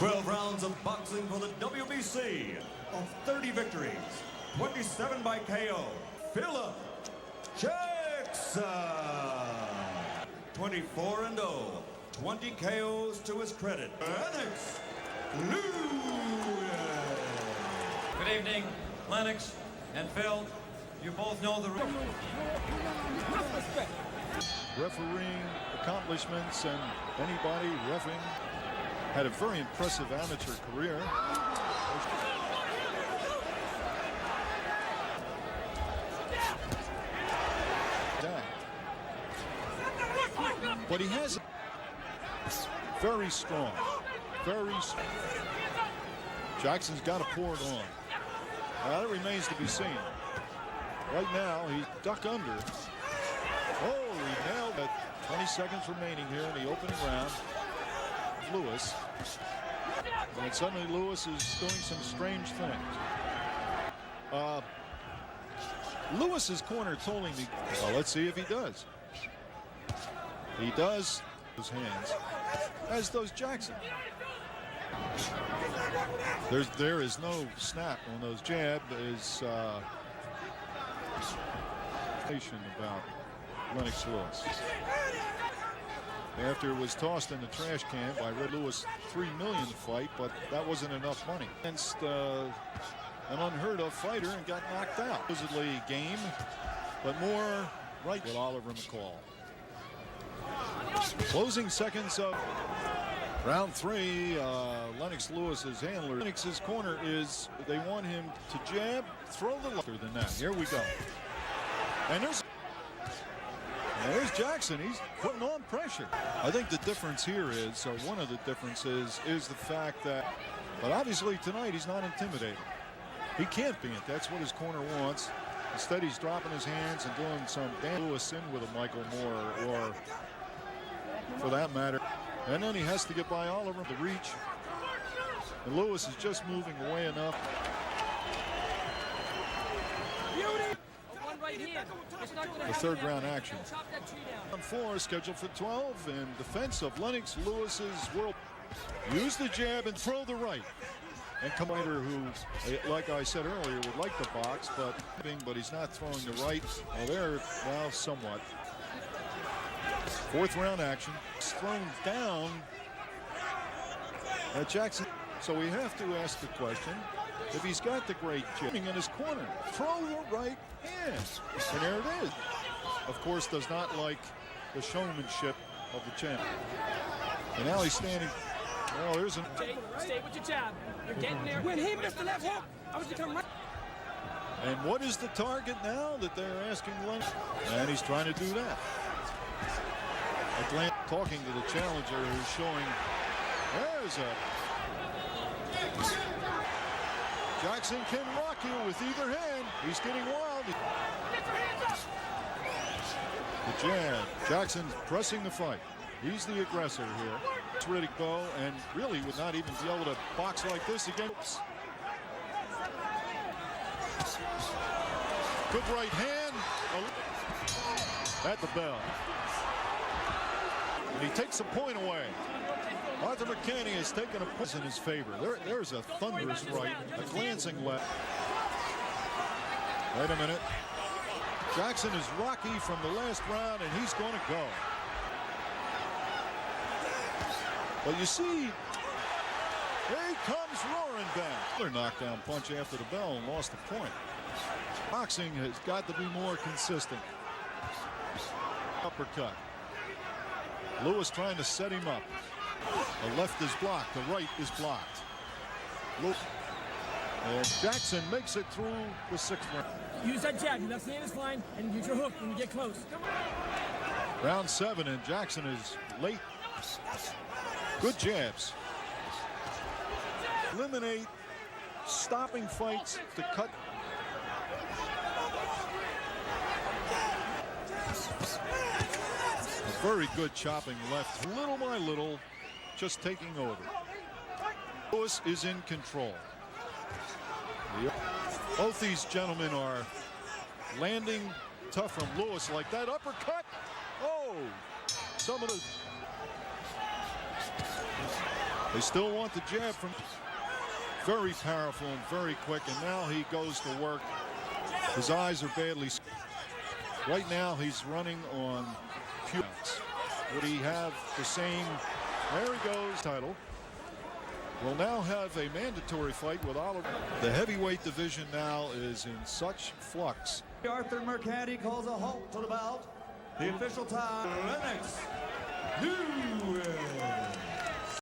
12 rounds of boxing for the WBC of 30 victories, 27 by KO, Philip Jackson. 24-0, 20 KOs to his credit. Lennox. Good evening, Lennox and Phil. You both know the refereeing accomplishments, and anybody reffing had a very impressive amateur career. But he has very strong, very strong. Jackson's got to pour it on. Well, that remains to be seen. Right now, he's duck under. Oh, he nailed it. 20 seconds remaining here in the opening round. Lewis. And suddenly Lewis is doing some strange things. Lewis's corner told him, well, let's see if he does. He does. His hands, as does Jackson. There is no snap on those jab. Is about Lennox Lewis. After it was tossed in the trash can by Red Lewis' $3 million fight, but that wasn't enough money against an unheard of fighter and got knocked out. Supposedly game, but more right with Oliver McCall. Closing seconds of round 3. Lennox Lewis's handler. Lennox's corner is they want him to jab, throw the lefter than that. Here we go. And there's Jackson. He's putting on pressure. I think the difference here is, or one of the differences, is the fact that, but obviously tonight he's not intimidated. He can't be it. That's what his corner wants. Instead, he's dropping his hands and doing some Dan Lewis in with a Michael Moore, or for that matter. And then he has to get by Oliver to reach. And Lewis is just moving away enough. The third round action. On 4, scheduled for 12 in defense of Lennox Lewis's world. Use the jab and throw the right. And Commander, who, like I said earlier, would like the box, but he's not throwing the right. Well, somewhat. Fourth round action. It's thrown down at Jackson. So we have to ask the question, if he's got the great jabbing in his corner, throw the right hand. And there it is. Of course, does not like the showmanship of the champ. And now he's standing. Well, there's an. Stay with your jab. You're getting there. When he missed the left hook, I was going to come right. And what is the target now that they're asking Lennox? And he's trying to do that. Atlanta talking to the challenger, who's showing. There's a. Jackson can rock you with either hand. He's getting wild. The jab. Jackson pressing the fight. He's the aggressor here. It's ready to go, and really would not even be able to box like this again. Good right hand. At the bell. And he takes a point away. Arthur McCanny has taken a push in his favor. There's a thunderous right, a glancing left. Wait a minute. Jackson is rocky from the last round, and he's going to go. But you see, here he comes roaring back. Another knockdown punch after the bell and lost the point. Boxing has got to be more consistent. Uppercut. Lewis trying to set him up. The left is blocked, the right is blocked. And Jackson makes it through the 6th round. Use that jab, your left hand is fine, and use your hook when you get close. Round 7, and Jackson is late. Good jabs. Eliminate stopping fights to cut. A very good chopping left, little by little. Just taking over. Lewis is in control. Both these gentlemen are landing tough from Lewis, like that uppercut. Oh, some of the They still want the jab from. Very powerful and very quick, and now he goes to work. His eyes are badly. Right now he's running on pubes. Would he have the same? There he goes. Title. We'll now have a mandatory fight with Oliver. The heavyweight division now is in such flux. Arthur Mercati calls a halt to the bout. The official time, Lennox.